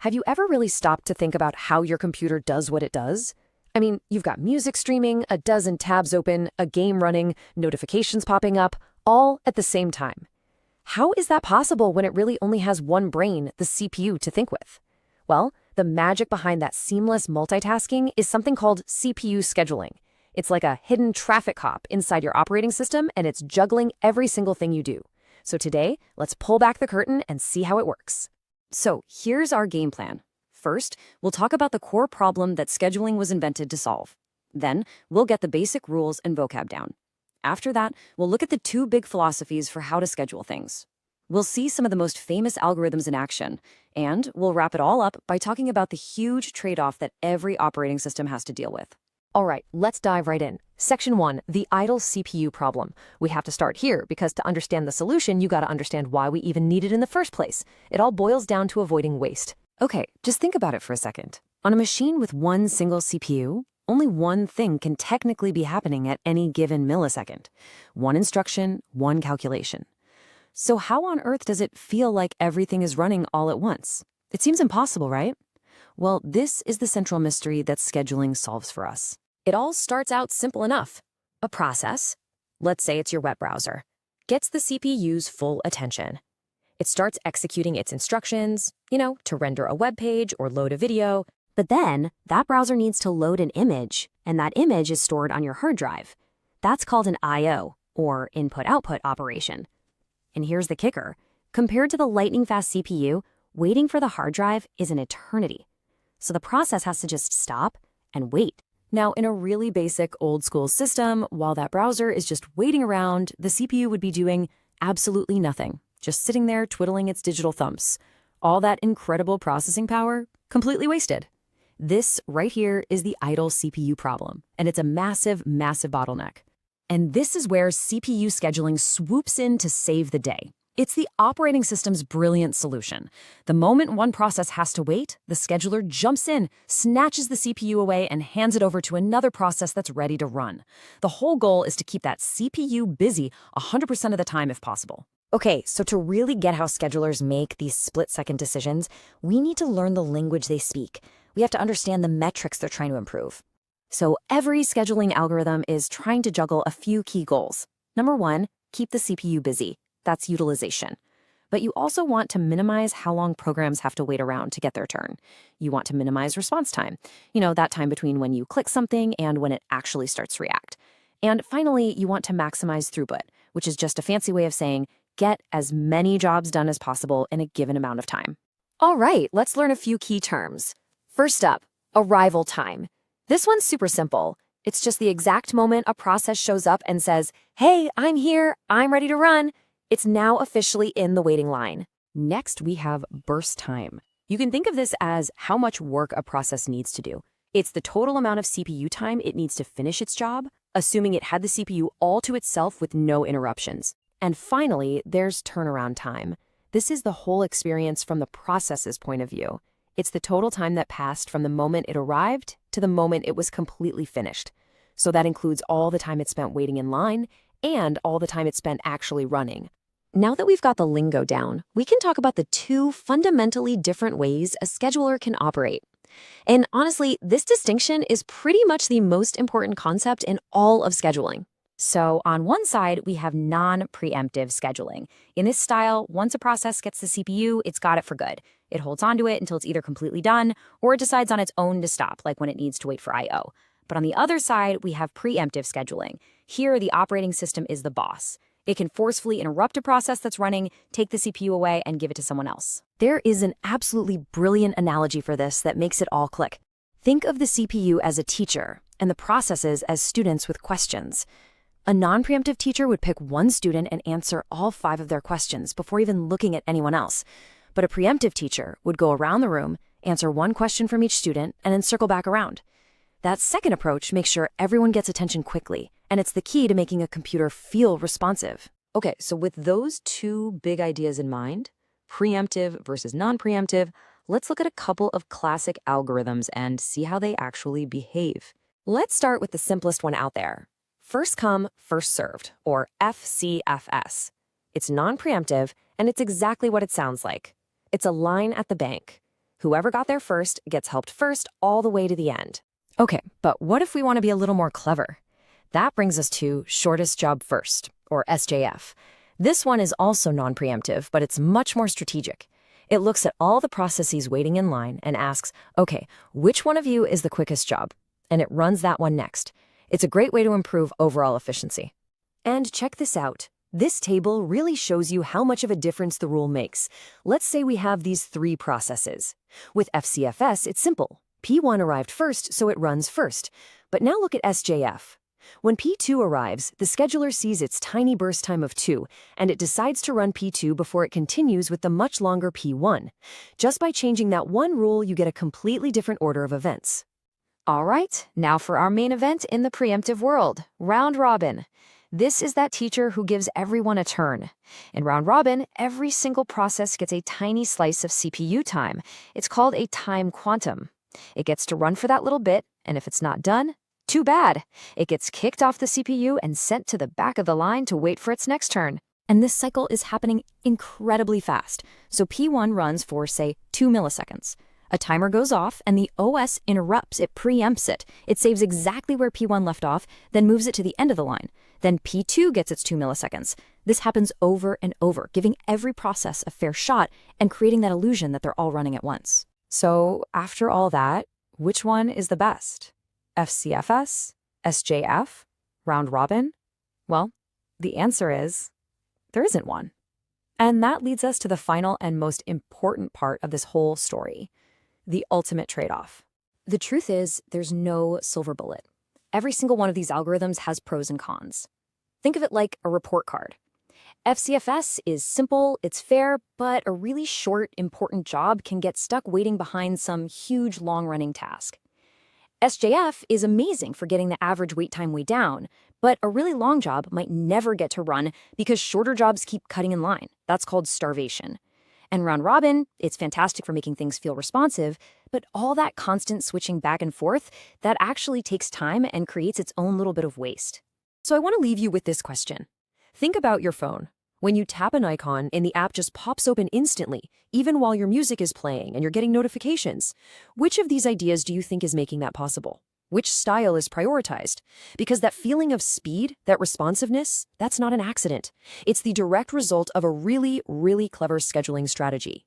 Have you ever really stopped to think about how your computer does what it does? I mean, you've got music streaming, a dozen tabs open, a game running, notifications popping up, all at the same time. How is that possible when it really only has one brain, the CPU, to think with? Well, the magic behind that seamless multitasking is something called CPU scheduling. It's like a hidden traffic cop inside your operating system, and it's juggling every single thing you do. So today, let's pull back the curtain and see how it works. So here's our game plan. First, we'll talk about the core problem that scheduling was invented to solve. Then, we'll get the basic rules and vocab down. After that, we'll look at the two big philosophies for how to schedule things. We'll see some of the most famous algorithms in action, and we'll wrap it all up by talking about the huge trade-off that every operating system has to deal with. All right, let's dive right in. Section 1, the idle CPU problem. We have to start here because to understand the solution, you gotta understand why we even need it in the first place. It all boils down to avoiding waste. Okay, just think about it for a second. On a machine with one single CPU, only one thing can technically be happening at any given millisecond. One instruction, one calculation. So how on earth does it feel like everything is running all at once? It seems impossible, right? Well, this is the central mystery that scheduling solves for us. It all starts out simple enough. A process, let's say it's your web browser, gets the CPU's full attention. It starts executing its instructions, to render a web page or load a video. But then that browser needs to load an image, and that image is stored on your hard drive. That's called an I/O, or input-output operation. And here's the kicker. Compared to the lightning-fast CPU, waiting for the hard drive is an eternity. So the process has to just stop and wait. Now, in a really basic old-school system, while that browser is just waiting around, the CPU would be doing absolutely nothing, just sitting there twiddling its digital thumbs. All that incredible processing power, completely wasted. This right here is the idle CPU problem, and it's a massive, massive bottleneck. And this is where CPU scheduling swoops in to save the day. It's the operating system's brilliant solution. The moment one process has to wait, the scheduler jumps in, snatches the CPU away, and hands it over to another process that's ready to run. The whole goal is to keep that CPU busy 100% of the time if possible. Okay, so to really get how schedulers make these split-second decisions, we need to learn the language they speak. We have to understand the metrics they're trying to improve. So every scheduling algorithm is trying to juggle a few key goals. Number one, keep the CPU busy. That's utilization. But you also want to minimize how long programs have to wait around to get their turn. You want to minimize response time. That time between when you click something and when it actually starts to react. And finally, you want to maximize throughput, which is just a fancy way of saying get as many jobs done as possible in a given amount of time. All right, let's learn a few key terms. First up, arrival time. This one's super simple. It's just the exact moment a process shows up and says, hey, I'm here, I'm ready to run. It's now officially in the waiting line. Next, we have burst time. You can think of this as how much work a process needs to do. It's the total amount of CPU time it needs to finish its job, assuming it had the CPU all to itself with no interruptions. And finally, there's turnaround time. This is the whole experience from the process's point of view. It's the total time that passed from the moment it arrived to the moment it was completely finished. So that includes all the time it spent waiting in line and all the time it spent actually running. Now that we've got the lingo down, we can talk about the two fundamentally different ways a scheduler can operate. And honestly, this distinction is pretty much the most important concept in all of scheduling. So on one side, we have non-preemptive scheduling. In this style, once a process gets the CPU, it's got it for good. It holds onto it until it's either completely done or it decides on its own to stop, like when it needs to wait for I/O. But on the other side, we have preemptive scheduling. Here, the operating system is the boss. It can forcefully interrupt a process that's running, take the CPU away, and give it to someone else. There is an absolutely brilliant analogy for this that makes it all click. Think of the CPU as a teacher and the processes as students with questions. A non-preemptive teacher would pick one student and answer all 5 of their questions before even looking at anyone else. But a preemptive teacher would go around the room, answer one question from each student, and then circle back around. That second approach makes sure everyone gets attention quickly, and it's the key to making a computer feel responsive. Okay, so with those two big ideas in mind, preemptive versus non-preemptive, let's look at a couple of classic algorithms and see how they actually behave. Let's start with the simplest one out there. First come, first served, or FCFS. It's non-preemptive, and it's exactly what it sounds like. It's a line at the bank. Whoever got there first gets helped first all the way to the end. Okay, but what if we want to be a little more clever? That brings us to shortest job first, or SJF. This one is also non-preemptive, but it's much more strategic. It looks at all the processes waiting in line and asks, okay, which one of you is the quickest job? And it runs that one next. It's a great way to improve overall efficiency. And check this out. This table really shows you how much of a difference the rule makes. Let's say we have these 3 processes. With FCFS, it's simple. P1 arrived first, so it runs first. But now look at SJF. When P2 arrives, the scheduler sees its tiny burst time of 2, and it decides to run P2 before it continues with the much longer P1. Just by changing that one rule, you get a completely different order of events. All right, now for our main event in the preemptive world, round robin. This is that teacher who gives everyone a turn. In round robin, every single process gets a tiny slice of CPU time. It's called a time quantum. It gets to run for that little bit, and if it's not done, too bad. It gets kicked off the CPU and sent to the back of the line to wait for its next turn. And this cycle is happening incredibly fast. So P1 runs for, say, 2 milliseconds. A timer goes off, and the OS interrupts, it preempts it. It saves exactly where P1 left off, then moves it to the end of the line. Then P2 gets its 2 milliseconds. This happens over and over, giving every process a fair shot and creating that illusion that they're all running at once. So after all that, which one is the best? FCFS? SJF? Round robin? Well, the answer is there isn't one. And that leads us to the final and most important part of this whole story. The ultimate trade-off. The truth is, there's no silver bullet. Every single one of these algorithms has pros and cons. Think of it like a report card. FCFS is simple, it's fair, but a really short, important job can get stuck waiting behind some huge, long-running task. SJF is amazing for getting the average wait time way down, but a really long job might never get to run because shorter jobs keep cutting in line. That's called starvation. And round robin, it's fantastic for making things feel responsive, but all that constant switching back and forth, that actually takes time and creates its own little bit of waste. So I want to leave you with this question. Think about your phone. When you tap an icon and the app just pops open instantly, even while your music is playing and you're getting notifications, which of these ideas do you think is making that possible? Which style is prioritized? Because that feeling of speed, that responsiveness, that's not an accident. It's the direct result of a really, really clever scheduling strategy.